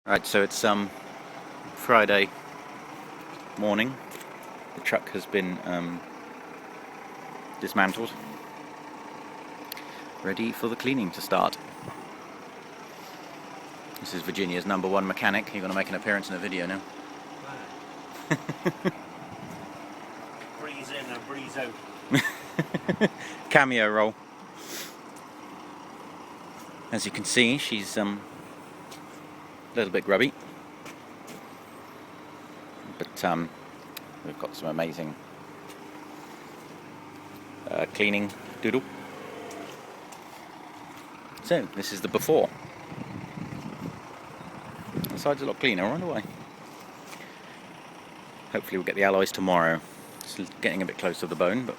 Right, so it's Friday morning. The truck has been dismantled, ready for the cleaning to start. This is Virginia's #1 mechanic. You're going to make an appearance in a video now. Breeze in and breeze out. Cameo role. As you can see, she's a little bit grubby, but we've got some amazing cleaning doodle. So this is the before. The side's a lot cleaner right away. Hopefully we'll get the alloys tomorrow. It's getting a bit close to the bone, but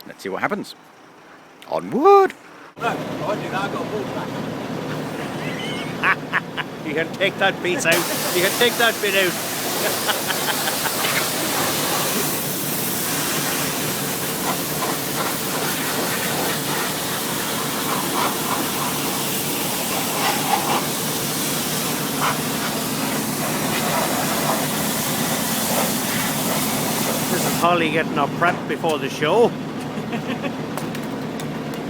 let's see what happens. Onward! Look, I do that, I got a ball back. You can take that piece out. You can take that bit out. This is Holly getting her prep before the show. Got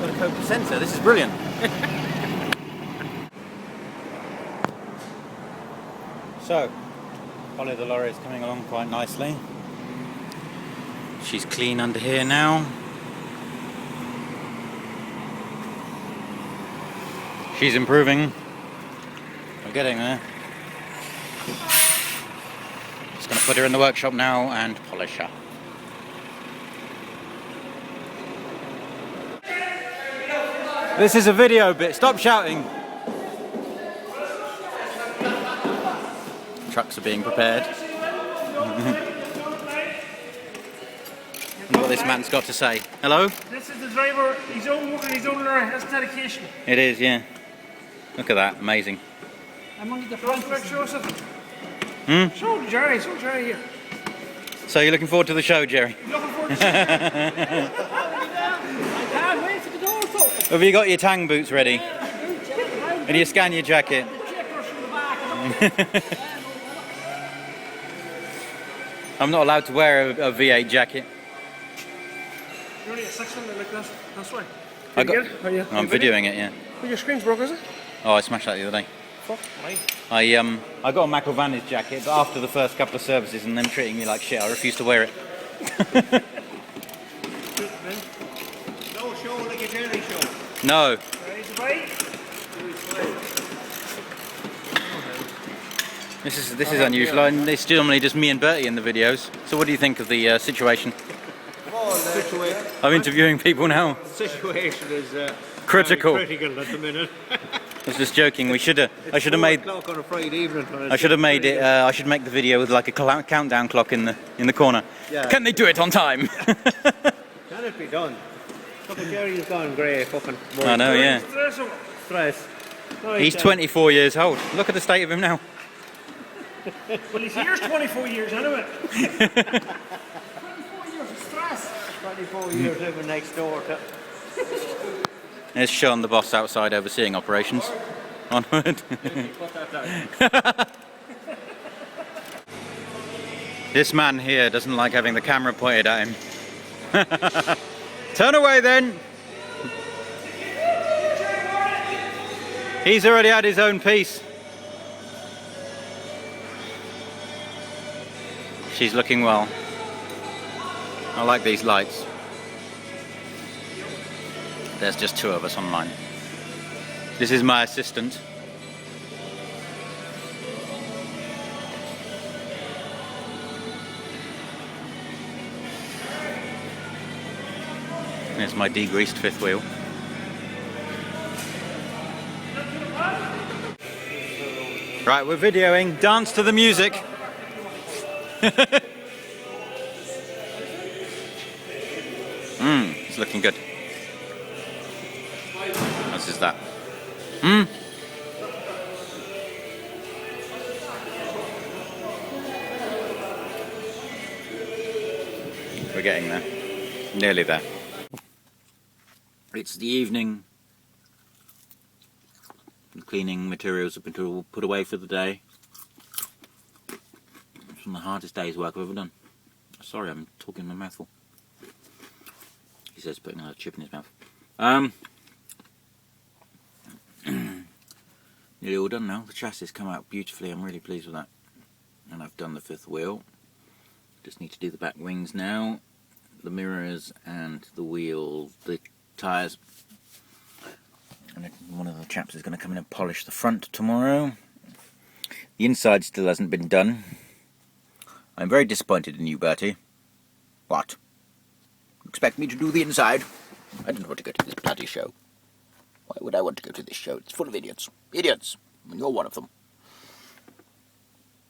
a focus sensor, this is brilliant. So, Holly the lorry is coming along quite nicely. She's clean under here now. She's improving. We're getting there. Just going to put her in the workshop now and polish her. This is a video bit. Stop shouting. Trucks are being prepared. And what this man's got to say. Hello? This is the driver, his own work and his own lorry, that's dedication. It is, yeah. Look at that, amazing. I'm only the front. Joseph. Hmm? Show Jerry here. So you're looking forward to the show, Jerry? Looking forward to it. I can't wait for the door to open. Have you got your tang boots ready? And you scan your jacket? I'm not allowed to wear a V8 jacket. You're only a 600 like this. That's right. I'm videoing it, yeah. Well, your screen's broke, is it? Oh, I smashed that the other day. Fuck me. I got a McIlvantage jacket, but after the first couple of services and them treating me like shit, I refused to wear it. No show like a Jerry show. No. Ready to bite? This is unusual, and it's normally just me and Bertie in the videos. So what do you think of the situation? I'm interviewing people now. The situation is Critical. critical at the minute. I was just joking. I should have made. On a Friday evening. I should have made it. I should make the video with like a countdown clock in the corner. Yeah. Can they do it on time? Can it be done? Fucking Jerry's gone grey. Fucking. I know, yeah. Stress. Right, He's 24 years old. Look at the state of him now. Well, he's here's 24 years anyway. 24 years of stress. 24 years living next door to. There's Sean, the boss outside overseeing operations. Onward. Put that down. This man here doesn't like having the camera pointed at him. Turn away then! He's already had his own piece. She's looking well. I like these lights. There's just two of us online. This is my assistant. There's my degreased fifth wheel. Right, we're videoing. Dance to the music. It's looking good. What is that? We're getting there. Nearly there. It's the evening. The cleaning materials have been put away for the day. It's one of the hardest days work I've ever done. Sorry, I'm talking my mouthful. He says putting another chip in his mouth. Nearly all done now. The chassis come out beautifully. I'm really pleased with that. And I've done the fifth wheel. Just need to do the back wings now, the mirrors and the wheel, the tyres. And one of the chaps is going to come in and polish the front tomorrow. The inside still hasn't been done. I'm very disappointed in you, Bertie. What? Expect me to do the inside? I don't want to go to this bloody show. Why would I want to go to this show? It's full of idiots. Idiots! And you're one of them.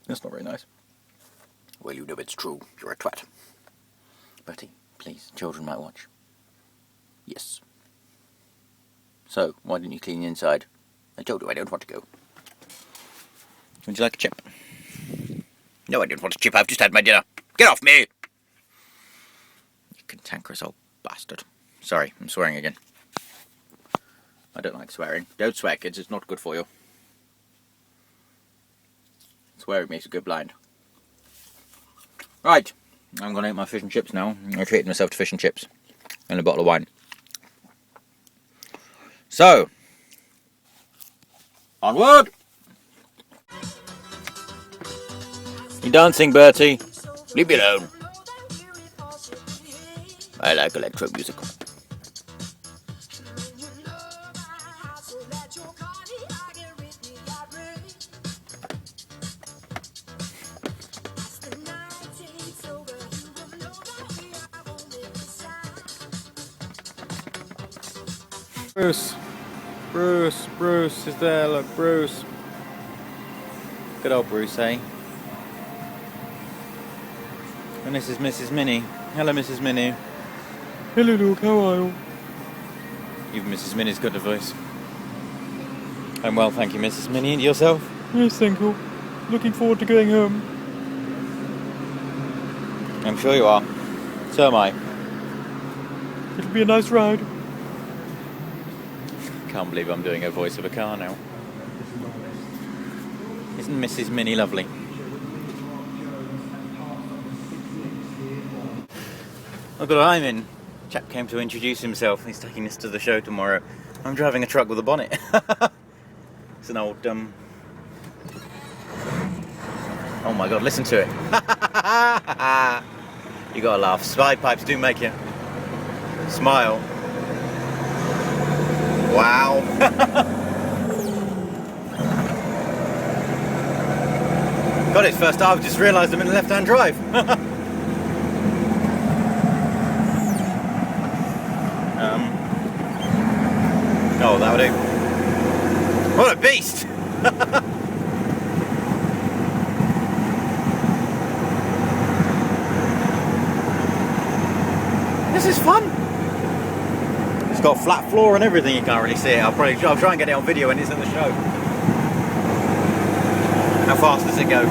That's not very nice. Well, you know it's true. You're a twat. Bertie, please, children might watch. Yes. So, why didn't you clean the inside? I told you I don't want to go. Would you like a chip? No, I don't want a chip. I've just had my dinner. Get off me! You cantankerous old bastard. Sorry, I'm swearing again. I don't like swearing. Don't swear, kids. It's not good for you. Swearing makes you go blind. Right, I'm going to eat my fish and chips now. I treated myself to fish and chips and a bottle of wine. So, onward! You dancing, Bertie? Leave me alone. I like electro music. Bruce is there, look, Bruce. Good old Bruce, eh? And this is Mrs. Minnie. Hello, Mrs. Minnie. Hello, look, how are you? Even Mrs. Minnie's got a voice. I'm well, thank you, Mrs. Minnie. And yourself? Yes, thank you. Looking forward to going home. I'm sure you are. So am I. It'll be a nice ride. Can't believe I'm doing a voice of a car now. Isn't Mrs. Minnie lovely? Look what I'm in. Chap came to introduce himself. He's taking us to the show tomorrow. I'm driving a truck with a bonnet. It's an old oh my god, listen to it. You gotta laugh. Spy pipes do make you smile. Wow. Got it first. I've just realised I'm in a left-hand drive. Oh, that'll do. What a beast! This is fun. It's got a flat floor and everything. You can't really see it. I'll try and get it on video when it's in the show. How fast does it go?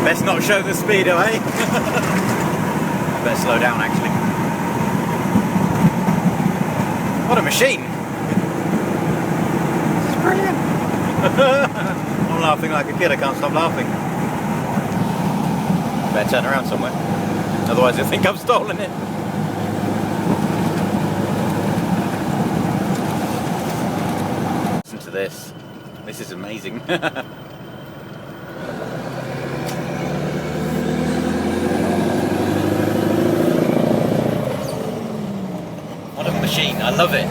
Best not show the speedo, eh? Better slow down, actually. What a machine! This is brilliant. I'm laughing like a kid. I can't stop laughing. Better turn around somewhere. Otherwise they'll think I've stolen it. Listen to this. This is amazing. What a machine. I love it.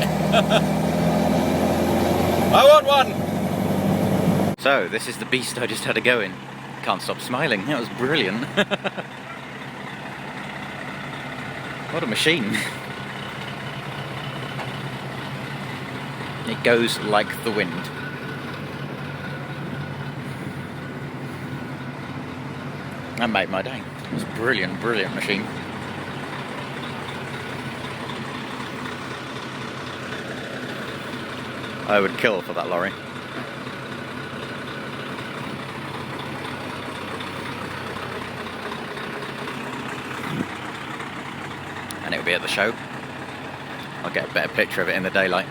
I want one! So, this is the beast I just had to go in. Can't stop smiling. That was brilliant. What a machine. It goes like the wind. That made my day. It was a brilliant, brilliant machine. I would kill for that lorry. And it will be at the show. I'll get a better picture of it in the daylight.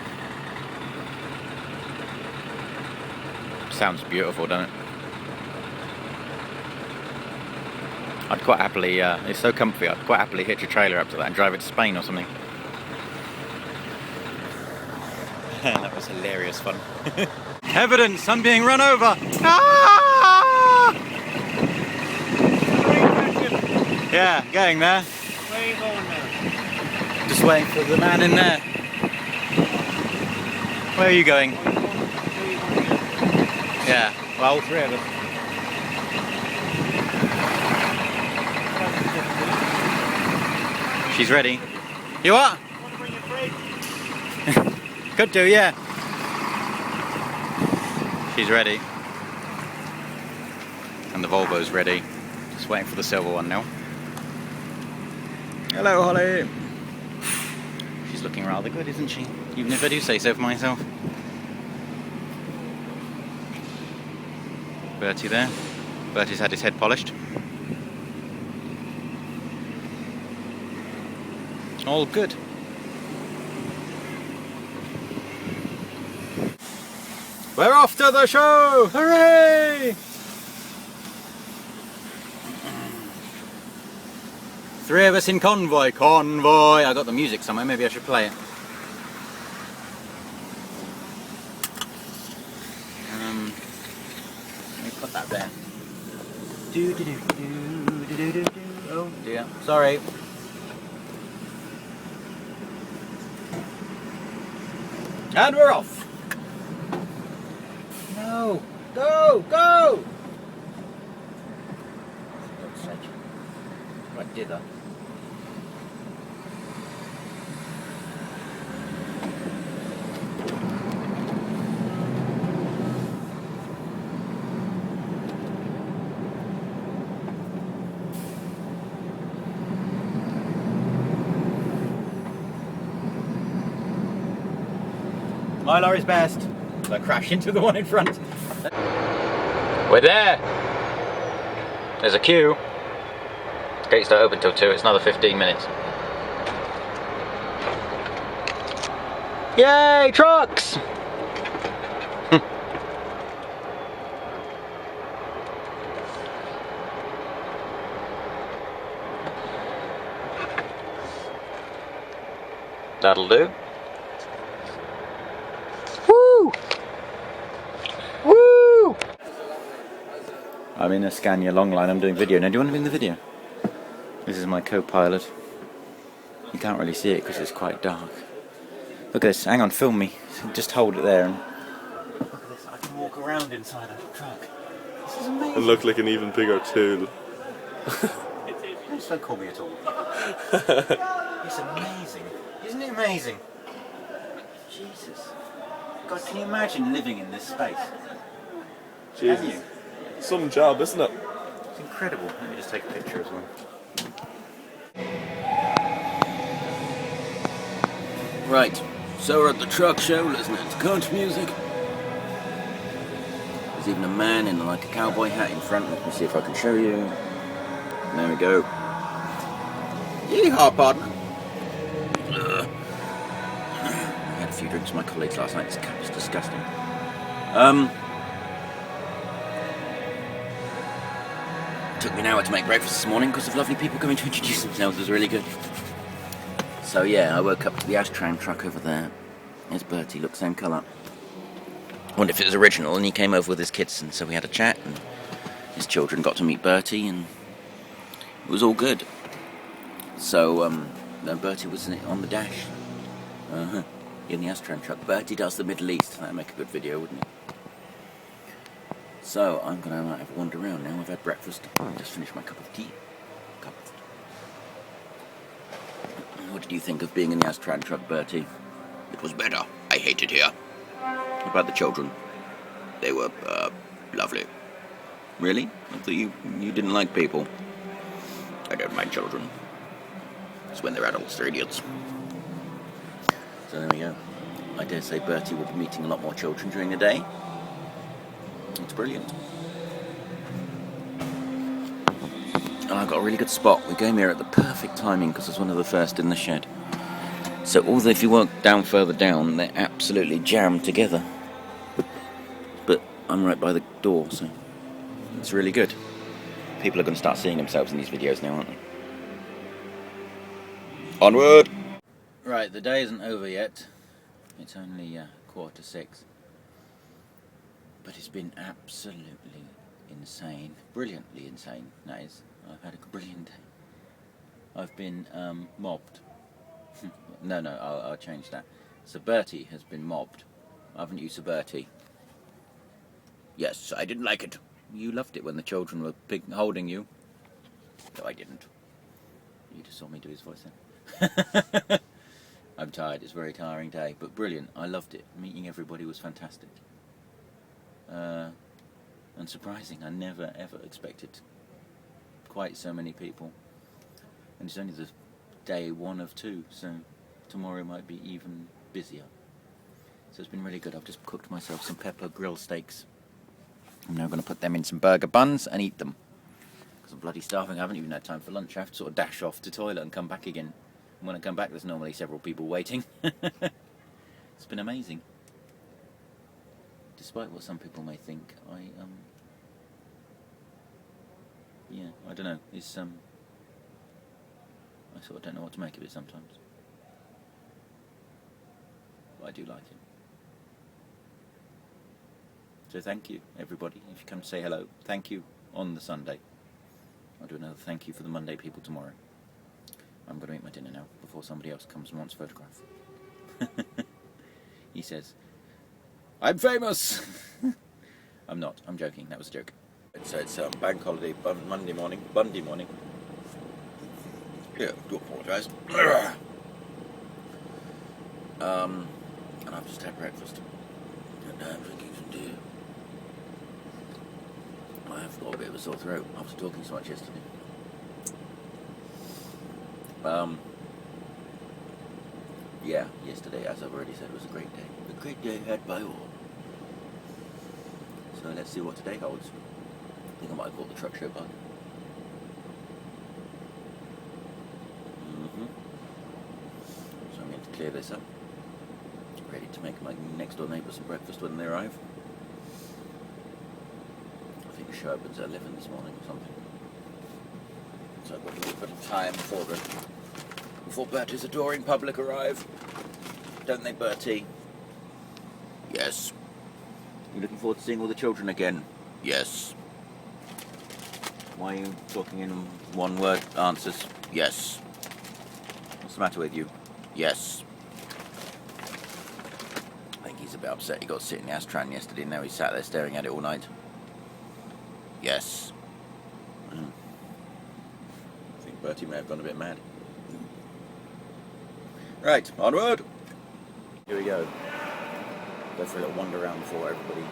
Sounds beautiful, doesn't it? I'd quite happily, it's so comfy, I'd quite happily hitch a trailer up to that and drive it to Spain or something. That was hilarious fun. Evidence, I'm being run over! Ah! Yeah, getting there. Where are you going now? Just waiting for the man in there. Where are you going? Yeah, well, all three of us. She's ready. You what? Could do, yeah. She's ready. And the Volvo's ready. Just waiting for the silver one now. Hello, Holly. She's looking rather good, isn't she? Even if I do say so for myself. Bertie there. Bertie's had his head polished. All good. We're off to the show! Hooray! Three of us in convoy. Convoy! I got the music somewhere, maybe I should play it. Let me put that there. Oh dear, sorry. And we're off! No! Go! Go! For God's sake. Right dither. My lorry's best. So I crash into the one in front. We're there! There's a queue. Gates don't open till 2, it's another 15 minutes. Yay, trucks! That'll do. Woo! Woo! I'm in a Scania Longline, I'm doing video. Now, do you want to be in the video? This is my co-pilot. You can't really see it because it's quite dark. Look at this, hang on, film me. Just hold it there and... Look at this, I can walk around inside a truck. This is amazing. And look like an even bigger tool. Don't call me at all. It's amazing. Isn't it amazing? Jesus. God, can you imagine living in this space? Jesus. Can you? Some job, isn't it? It's incredible. Let me just take a picture as well. Right, so we're at the truck show listening to country music. There's even a man in like a cowboy hat in front. Let me see if I can show you. There we go. Yeehaw, partner. I had a few drinks with my colleagues last night. This cap is disgusting. Took me an hour to make breakfast this morning because of lovely people coming to introduce themselves. It was really good. So yeah, I woke up to the Astram truck over there. There's Bertie, look, same colour. Wonder if it was original, and he came over with his kids, and so we had a chat, and his children got to meet Bertie, and it was all good. So, Bertie was on the dash. In the Astram truck. Bertie does the Middle East. That'd make a good video, wouldn't it? So, I'm going to have a wander around now. I've had breakfast. Just finished my cup of tea. What did you think of being in the Astram truck, Bertie? It was better. I hate it here. What about the children? They were, lovely. Really? I thought you didn't like people. I don't mind children. It's when they're adults, they're idiots. So there we go. I dare say Bertie will be meeting a lot more children during the day. It's brilliant. And I got a really good spot. We came here at the perfect timing because I was one of the first in the shed. So if you walk down further down, they're absolutely jammed together. But I'm right by the door, so it's really good. People are going to start seeing themselves in these videos now, aren't they? Onward! Right, the day isn't over yet. It's only 6:15. But it's been absolutely insane. Brilliantly insane, that is. I've had a brilliant day. I've been mobbed. No, I'll change that. Sir Bertie has been mobbed. Haven't you, Sir Bertie? Yes, I didn't like it. You loved it when the children were holding you. No, I didn't. You just saw me do his voice then. I'm tired. It's a very tiring day, but brilliant. I loved it. Meeting everybody was fantastic. And surprising. I never ever expected quite so many people. And it's only the day 1 of 2, so tomorrow might be even busier. So it's been really good. I've just cooked myself some pepper grill steaks. I'm now going to put them in some burger buns and eat them. Because I'm bloody starving. I haven't even had time for lunch. I have to sort of dash off to the toilet and come back again. And when I come back, there's normally several people waiting. It's been amazing. Despite what some people may think, yeah, I don't know. It's I sort of don't know what to make of it sometimes. But I do like it. So thank you, everybody. If you come to say hello, thank you on the Sunday. I'll do another thank you for the Monday people tomorrow. I'm going to eat my dinner now before somebody else comes and wants a photograph. He says, I'm famous! I'm not. I'm joking. That was a joke. So it's bank holiday Monday morning. Yeah, do apologise. And I've just had breakfast. And I'm drinking some tea. I have got a bit of a sore throat after talking so much yesterday. Yeah, yesterday, as I've already said, was a great day. A great day had by all. So let's see what today holds. I think I might have caught the truck show bug. So I'm going to clear this up. Ready to make my next door neighbours some breakfast when they arrive. I think the show opens at 11 this morning or something. So I've got a little bit of time before Bertie's adoring public arrive. Don't they, Bertie? Yes. You looking forward to seeing all the children again? Yes. Why are you talking in one-word answers? Yes. What's the matter with you? Yes. I think he's a bit upset he got to sit in the Astran yesterday and now he sat there staring at it all night. Yes. I think Bertie may have gone a bit mad. Right, onward! Here we go. Go for a little wander around before everybody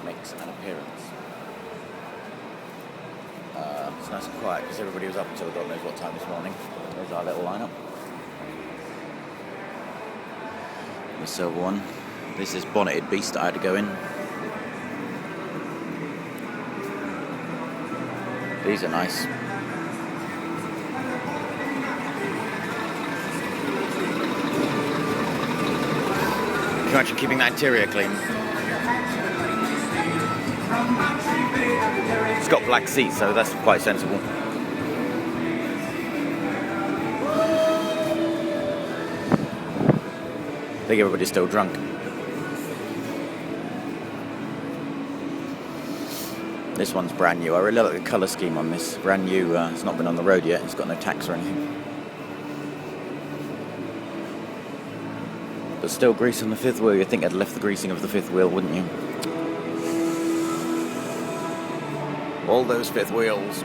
makes an appearance. It's nice and quiet because everybody was up until God knows what time this morning. There's our little lineup. The silver one. This is Bonneted Beast that I had to go in. These are nice. Can you imagine keeping that interior clean? It's got black seats, so that's quite sensible. I think everybody's still drunk. This one's brand new. I really like the colour scheme on this. Brand new, it's not been on the road yet. It's got no tax or anything. But still grease on the fifth wheel. You'd think I'd left the greasing of the fifth wheel, wouldn't you? All those fifth wheels.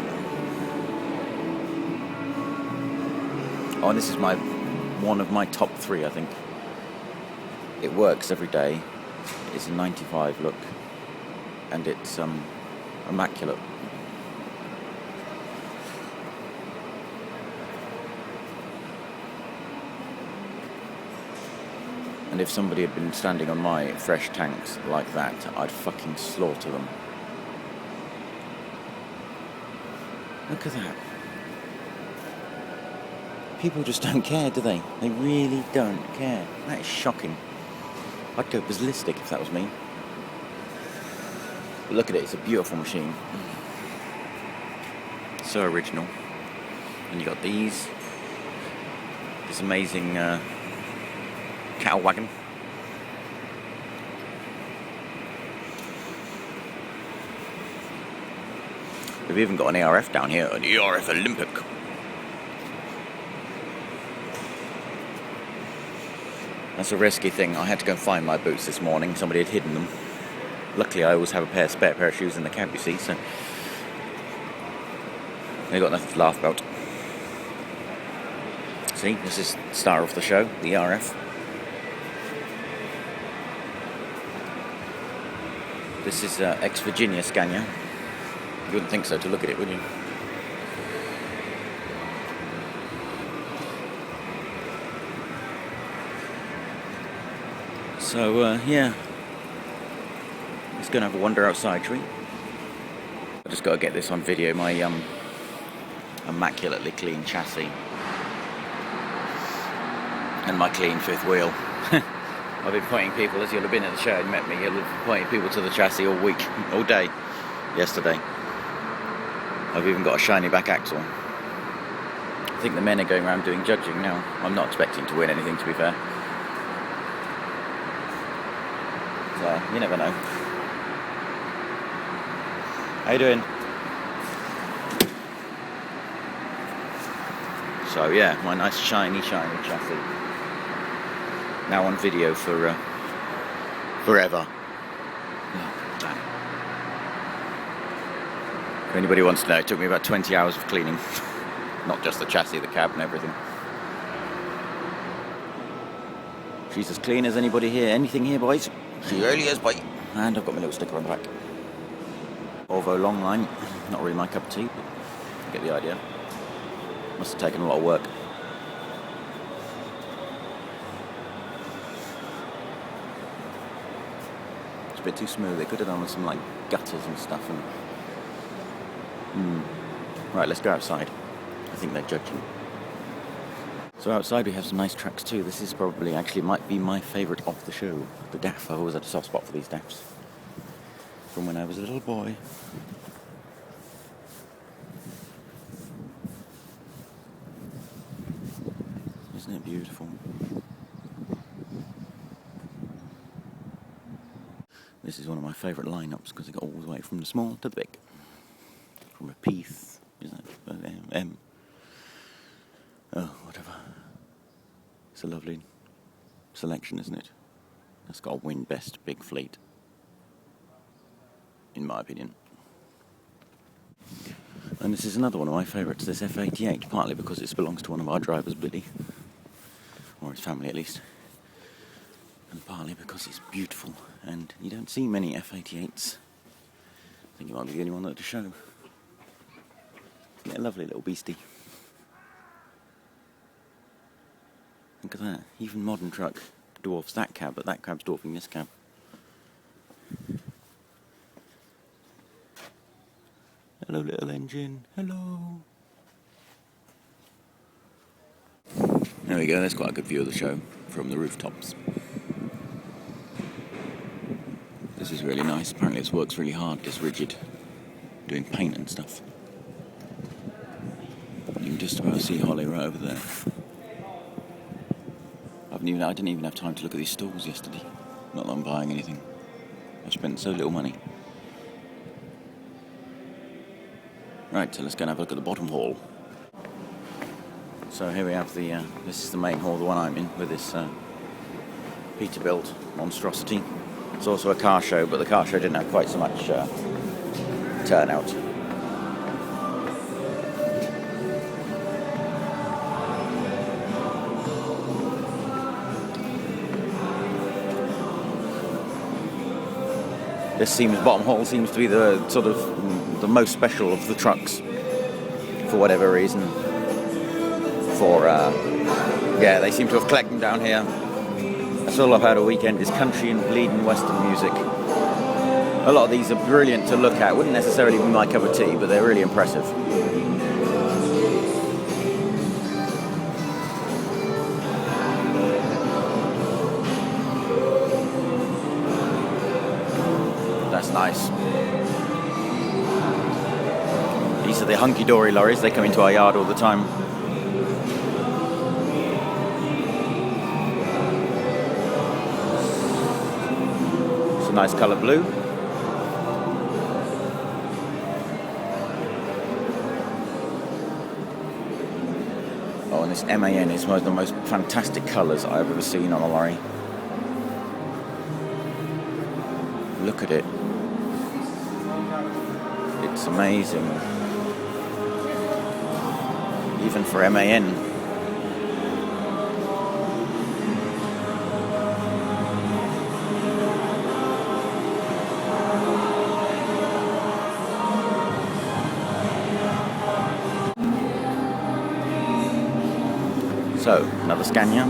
Oh, and this is one of my top 3, I think. It works every day. It's a 95 look. And it's immaculate. And if somebody had been standing on my fresh tanks like that, I'd fucking slaughter them. Look at that. People just don't care, do they? They really don't care. That is shocking. I'd go ballistic if that was me. But look at it, it's a beautiful machine. So original. And you got these. This amazing cattle wagon. We've even got an ERF down here, an ERF Olympic. That's a risky thing. I had to go and find my boots this morning. Somebody had hidden them. Luckily, I always have a spare pair of shoes in the cab, you see, so they got nothing to laugh about. See, this is the star of the show, the ERF. This is ex-Virginia Scania. You wouldn't think so to look at it, would you? So, yeah. Let's go and have a wander outside, shall we? I just got to get this on video, my immaculately clean chassis. And my clean fifth wheel. I've been pointing people, as you'll have been at the show and met me, you'll have been pointing people to the chassis all week, all day, yesterday. I've even got a shiny back axle. I think the men are going around doing judging now. I'm not expecting to win anything, to be fair. So, you never know. How you doing? So yeah, my nice shiny chassis. Now on video for forever. Look at that. If anybody wants to know, it took me about 20 hours of cleaning. Not just the chassis, the cab and everything. She's as clean as anybody here. Anything here, boys? She really is, boy. And I've got my little sticker on the back. Volvo long line. Not really my cup of tea, but you get the idea. Must have taken a lot of work. It's a bit too smooth. They could have done with some like gutters and stuff. And right, let's go outside. I think they're judging. So outside we have some nice trucks too. This is probably, actually might be my favourite of the show. The DAF. I always had a soft spot for these DAFs. From when I was a little boy. Isn't it beautiful? This is one of my favourite lineups because they got all the way from the small to the big. From a Piece, isn't it? M. Oh, whatever. It's a lovely selection, isn't it? That's got to win best big fleet, in my opinion. And this is another one of my favourites, this F88, partly because it belongs to one of our drivers, Billy. Or his family at least. And partly because it's beautiful, and you don't see many F88s. I think it might be the only one that to show. Yeah, a lovely little beastie. Look at that, even modern truck dwarfs that cab, but that cab's dwarfing this cab. Hello, little engine. Hello. There we go, that's quite a good view of the show from the rooftops. This is really nice. Apparently this works really hard, this rigid, doing paint and stuff. You can just about see Holly right over there. I didn't even have time to look at these stalls yesterday. Not that I'm buying anything. I spent so little money. Right, so let's go and have a look at the bottom hall. So here we have the, this is the main hall, the one I'm in, with this Peterbilt monstrosity. It's also a car show, but the car show didn't have quite so much turnout. This bottom hall seems to be the sort of the most special of the trucks, for whatever reason. Yeah, they seem to have collected them down here. That's all I've had all weekend is country and bleeding western music. A lot of these are brilliant to look at. Wouldn't necessarily be my cup of tea, but they're really impressive. That's nice. the hunky-dory lorries. They come into our yard all the time. It's a nice colour blue. Oh, and this MAN is one of the most fantastic colours I've ever seen on a lorry. Look at it. It's amazing. Even for MAN. So, another Scania.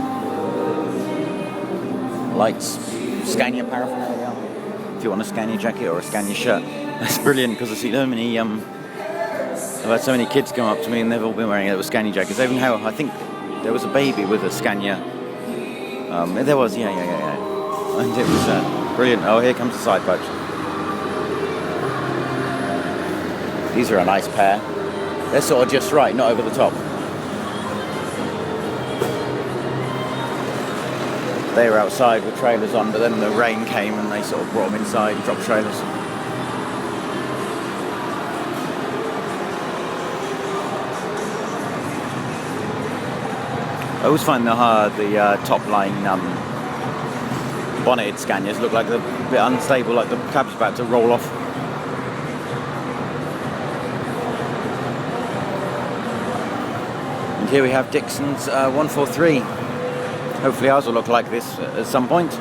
Lights, Scania paraphernalia. If you want a Scania jacket or a Scania shirt. That's brilliant because I see so many, I've had so many kids come up to me and they've all been wearing little Scania jackets. Even how, I think there was a baby with a Scania. There was, yeah. And it was brilliant. Oh, here comes the side patch. These are a nice pair. They're sort of just right, not over the top. They were outside with trailers on, but then the rain came and they sort of brought them inside and dropped trailers. I always find the top line bonneted Scanias look like they're a bit unstable, like the cab's about to roll off. And here we have Dixon's 143. Hopefully ours will look like this at some point.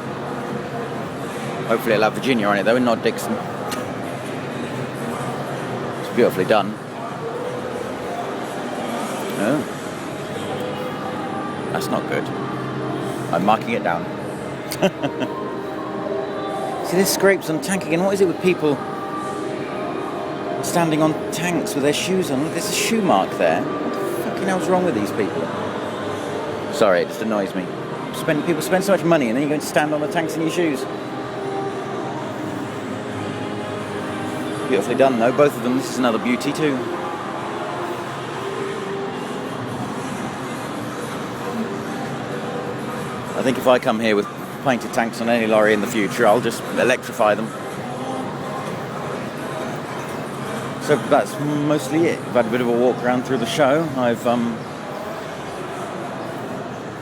Hopefully it'll have Virginia on it though, and not Dixon. It's beautifully done. Oh. That's not good. I'm marking it down. See, there's scrapes on tank again. What is it with people standing on tanks with their shoes on? Look, there's a shoe mark there. What the fucking hell's wrong with these people? Sorry, it just annoys me. People spend so much money and then you go and stand on the tanks in your shoes. Beautifully done though, both of them. This is another beauty too. I think if I come here with painted tanks on any lorry in the future, I'll just electrify them. So that's mostly it. I've had a bit of a walk around through the show. I've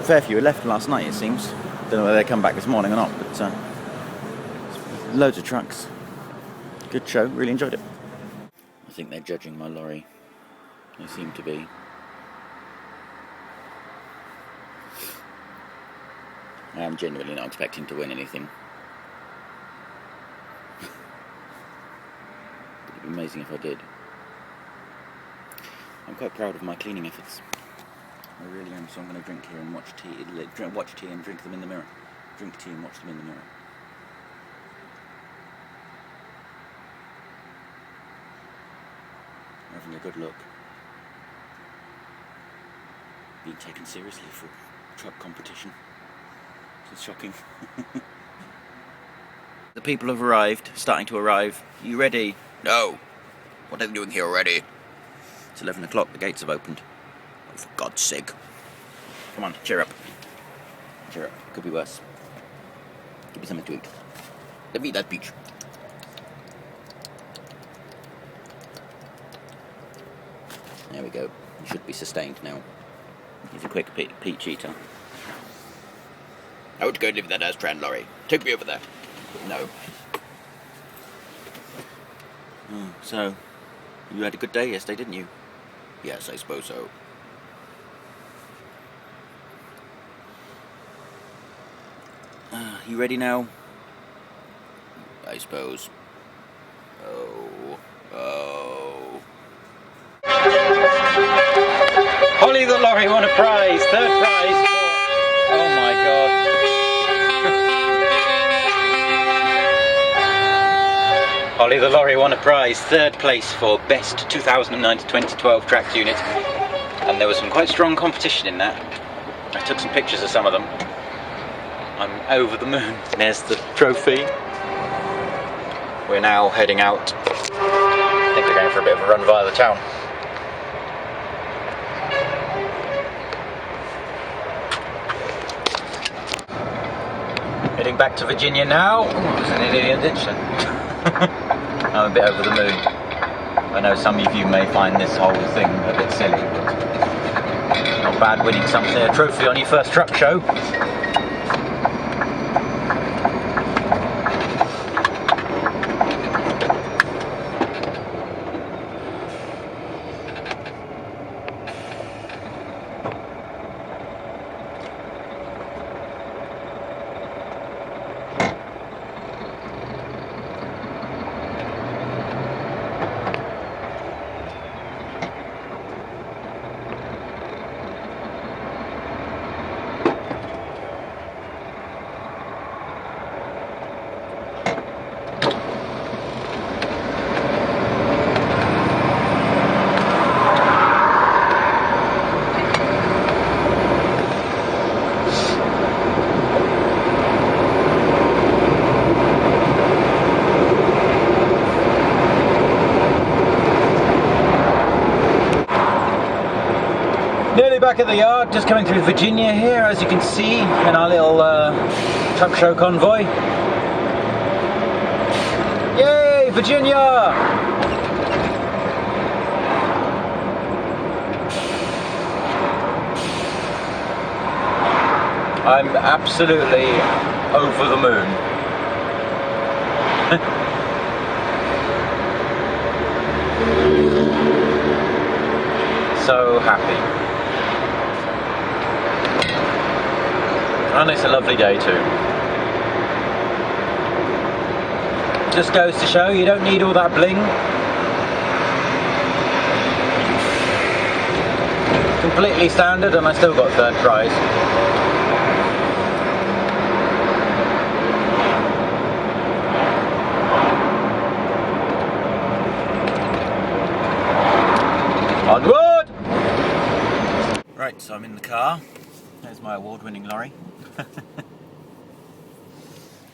fair few left last night, it seems. Don't know whether they come back this morning or not, but loads of trucks. Good show, really enjoyed it. I think they're judging my lorry. They seem to be. I am genuinely not expecting to win anything. It'd be amazing if I did. I'm quite proud of my cleaning efforts. I really am, so I'm going to drink here and watch tea and drink them in the mirror. Drink tea and watch them in the mirror. Having a good look. Being taken seriously for truck competition. It's shocking. The people have arrived, starting to arrive. Are you ready? No. What are they doing here already? It's 11 o'clock, the gates have opened. Oh, for God's sake. Come on, cheer up. Cheer up, could be worse. Give me something to eat. Let me eat that peach. There we go. You should be sustained now. He's a quick peach eater. I would go and live in that Astran lorry. Take me over there. No. Oh, so, you had a good day yesterday, didn't you? Yes, I suppose so. You ready now? I suppose. Oh. Holly the lorry won a prize. Third prize. Oh my God. Holly the lorry won a prize. Third place for best 2009 to 2012 tracked unit. And there was some quite strong competition in that. I took some pictures of some of them. I'm over the moon. There's the trophy. We're now heading out. I think we're going for a bit of a run via the town. back to Virginia now. Ooh, there's an Indian ditch. I'm a bit over the moon. I know some of you may find this whole thing a bit silly, but not bad winning something, a trophy on your first truck show. Nearly back at the yard, just coming through Virginia here, as you can see, in our little truck show convoy. Yay, Virginia! I'm absolutely over the moon. So happy. And it's a lovely day too. Just goes to show you don't need all that bling. Completely standard, and I still got third prize. Onward! Right, so I'm in the car. There's my award-winning lorry.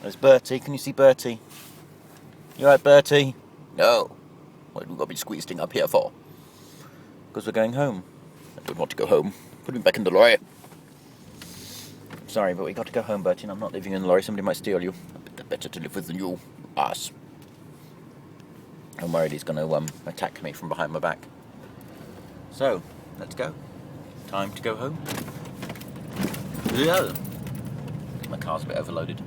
There's Bertie. Can you see Bertie? You alright, Bertie? No. What have we got to be squeezing up here for? Because we're going home. I don't want to go home. Put me back in the lorry. Sorry, but we got to go home, Bertie, and I'm not living in the lorry. Somebody might steal you. I bet they're better to live with than you. Ass. I'm worried he's going to attack me from behind my back. So, let's go. Time to go home. Yeah. My car's a bit overloaded.